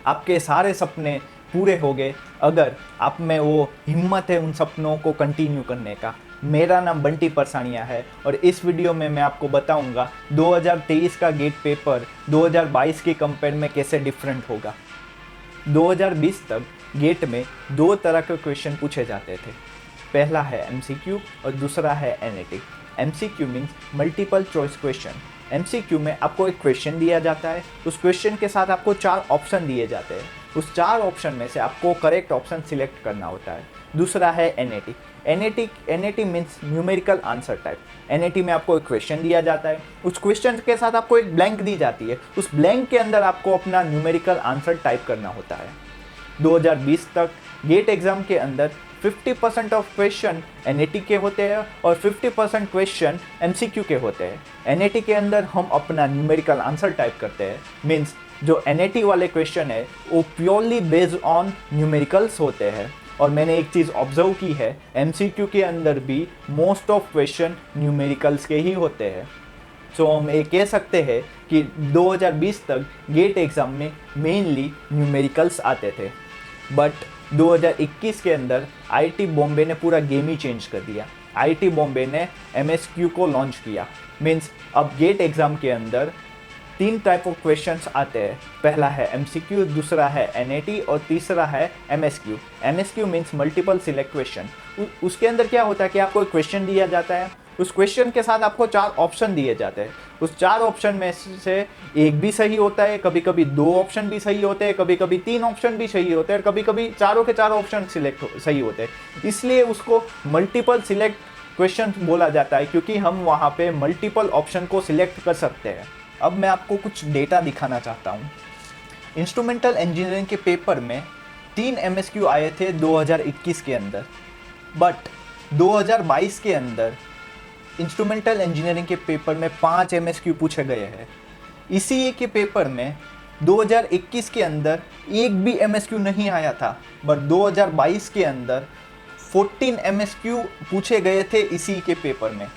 आपके सारे सपने पूरे हो गए अगर आप में वो हिम्मत है उन सपनों को कंटिन्यू करने का। मेरा नाम बंटी परसाणिया है और इस वीडियो में मैं आपको बताऊंगा 2023 का गेट पेपर 2022 के कंपेयर में कैसे डिफरेंट होगा। 2020 तक गेट में दो तरह के क्वेश्चन पूछे जाते थे। पहला है एमसीक्यू और दूसरा है NAT. MCQ means multiple choice question. MCQ में आपको एक क्वेश्चन दिया जाता है, उस क्वेश्चन के साथ आपको 4 ऑप्शन दिए जाते हैं, उस 4 ऑप्शन में से आपको करेक्ट ऑप्शन सिलेक्ट करना होता है। दूसरा है NAT. NAT means numerical answer type. NAT में आपको एक क्वेश्चन दिया जाता है, उस क्वेश्चन के साथ आपको एक ब्लैंक दी जाती है, उस ब्लैंक के अंदर आपको अपना न्यूमेरिकल आंसर टाइप करना होता है। 2020 तक गेट एग्जाम के अंदर 50% ऑफ क्वेश्चन एनएटी के होते हैं और 50% क्वेश्चन एमसीक्यू के होते हैं। एनएटी के अंदर हम अपना न्यूमेरिकल आंसर टाइप करते हैं, मीन्स जो एनएटी वाले क्वेश्चन है वो प्योरली बेस्ड ऑन न्यूमेरिकल्स होते हैं। और मैंने एक चीज़ ऑब्जर्व की है, एमसीक्यू के अंदर भी मोस्ट ऑफ क्वेश्चन न्यूमेरिकल्स के ही होते हैं। सो हम ये कह सकते हैं कि 2020 तक गेट एग्ज़ाम में मेनली न्यूमेरिकल्स आते थे, बट 2021 के अंदर आईआईटी बॉम्बे ने पूरा गेम ही चेंज कर दिया। आईआईटी बॉम्बे ने एमएसक्यू को लॉन्च किया। मीन्स अब गेट एग्ज़ाम के अंदर 3 टाइप ऑफ क्वेश्चंस आते हैं। पहला है एमसीक्यू, दूसरा है एनएटी और तीसरा है MSQ. MSQ means multiple select question. उसके अंदर क्या होता है कि आपको एक क्वेश्चन दिया जाता है, उस क्वेश्चन के साथ आपको 4 ऑप्शन दिए जाते हैं। उस 4 ऑप्शन में से एक भी सही होता है, कभी कभी 2 ऑप्शन भी सही होते हैं, कभी कभी 3 ऑप्शन भी सही होते हैं, कभी कभी चारों के चारों ऑप्शन सही होते हैं। इसलिए उसको मल्टीपल सिलेक्ट क्वेश्चन बोला जाता है, क्योंकि हम वहाँ पे मल्टीपल ऑप्शन को सिलेक्ट कर सकते हैं। अब मैं आपको कुछ डेटा दिखाना चाहता हूँ। इंस्ट्रूमेंटल इंजीनियरिंग के पेपर में 3 एमएसक्यू आए थे 2021 के अंदर, बट 2022 के अंदर इंस्ट्रूमेंटल इंजीनियरिंग के पेपर में 5 एमएसक्यू पूछे गए हैं। इसी के पेपर में 2021 के अंदर एक भी एमएसक्यू नहीं आया था, बट 2022 के अंदर 14 एमएसक्यू पूछे गए थे इसी के पेपर में।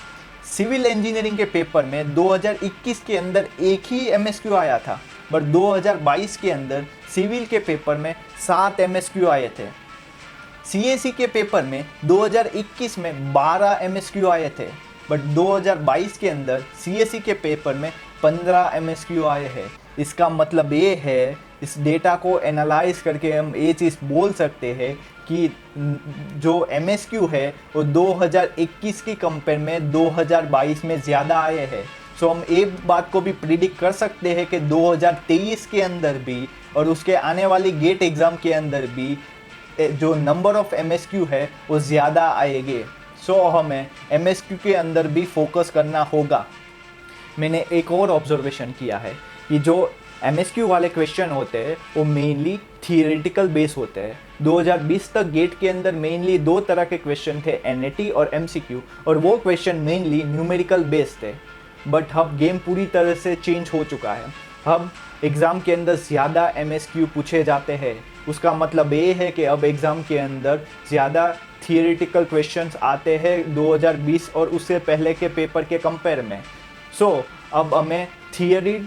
सिविल इंजीनियरिंग के पेपर में 2021 के अंदर एक ही एमएसक्यू आया था, बट 2022 के अंदर सिविल के पेपर में 7 एमएसक्यू आए थे। सीएसई के पेपर में 2021 में 12 एमएसक्यू आए थे, बट 2022 के अंदर सीएसई के पेपर में 15 एमएसक्यू आए हैं। इसका मतलब ये है, इस डेटा को एनालाइज करके हम ये चीज़ बोल सकते हैं कि जो एमएसक्यू है वो 2021 की कंपेयर में 2022 में ज़्यादा आए हैं। सो हम एक बात को भी प्रिडिक्ट कर सकते हैं कि 2023 के अंदर भी और उसके आने वाली गेट एग्ज़ाम के अंदर भी जो नंबर ऑफ एमएसक्यू है वो ज़्यादा आएंगे। सो हमें एमएसक्यू के अंदर भी फोकस करना होगा। मैंने एक और ऑब्जर्वेशन किया है कि जो एमएसक्यू वाले क्वेश्चन होते हैं वो मेनली थियोरेटिकल बेस होते हैं। 2020 तक गेट के अंदर मेनली 2 तरह के क्वेश्चन थे, एनएटी और एमसीक्यू, और वो क्वेश्चन मेनली न्यूमेरिकल बेस थे। बट अब गेम पूरी तरह से चेंज हो चुका है। अब एग्ज़ाम के अंदर ज़्यादा एमएसक्यू पूछे जाते हैं। उसका मतलब ये है कि अब एग्ज़ाम के अंदर ज़्यादा थियोरेटिकल क्वेश्चंस आते हैं 2020 और उससे पहले के पेपर के कंपेयर में। सो अब हमें थियरी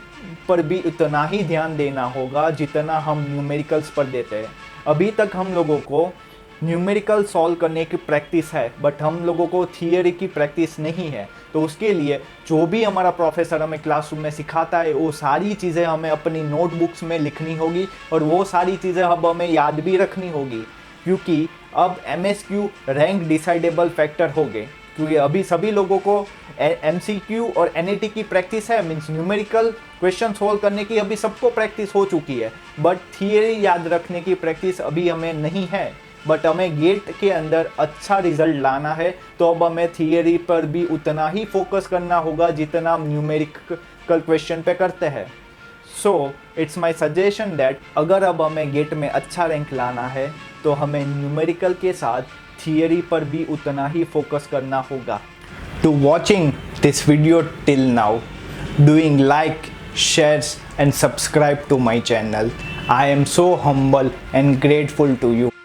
पर भी उतना ही ध्यान देना होगा जितना हम न्यूमेरिकल्स पर देते हैं। अभी तक हम लोगों को न्यूमेरिकल सॉल्व करने की प्रैक्टिस है, बट हम लोगों को थियरी की प्रैक्टिस नहीं है। तो उसके लिए जो भी हमारा प्रोफेसर हमें क्लासरूम में सिखाता है वो सारी चीज़ें हमें अपनी नोटबुक्स में लिखनी होगी और वो सारी चीज़ें अब हमें याद भी रखनी होगी, क्योंकि अब एमएसक्यू रैंक डिसाइडेबल फैक्टर हो गए। क्योंकि अभी सभी लोगों को एमसीक्यू और एनएटी की प्रैक्टिस है, मीन्स न्यूमेरिकल क्वेश्चन सोल्व करने की अभी सबको प्रैक्टिस हो चुकी है, बट थियरी याद रखने की प्रैक्टिस अभी हमें नहीं है। बट हमें गेट के अंदर अच्छा रिजल्ट लाना है, तो अब हमें थियरी पर भी उतना ही फोकस करना होगा जितना हम न्यूमेरिकल क्वेश्चन पे करते हैं। So it's my suggestion that अगर अब हमें गेट में अच्छा रैंक लाना है तो हमें न्यूमेरिकल के साथ थियरी पर भी उतना ही फोकस करना होगा। To watching this video till now, doing like, shares and subscribe to my channel. I am so humble and grateful to you.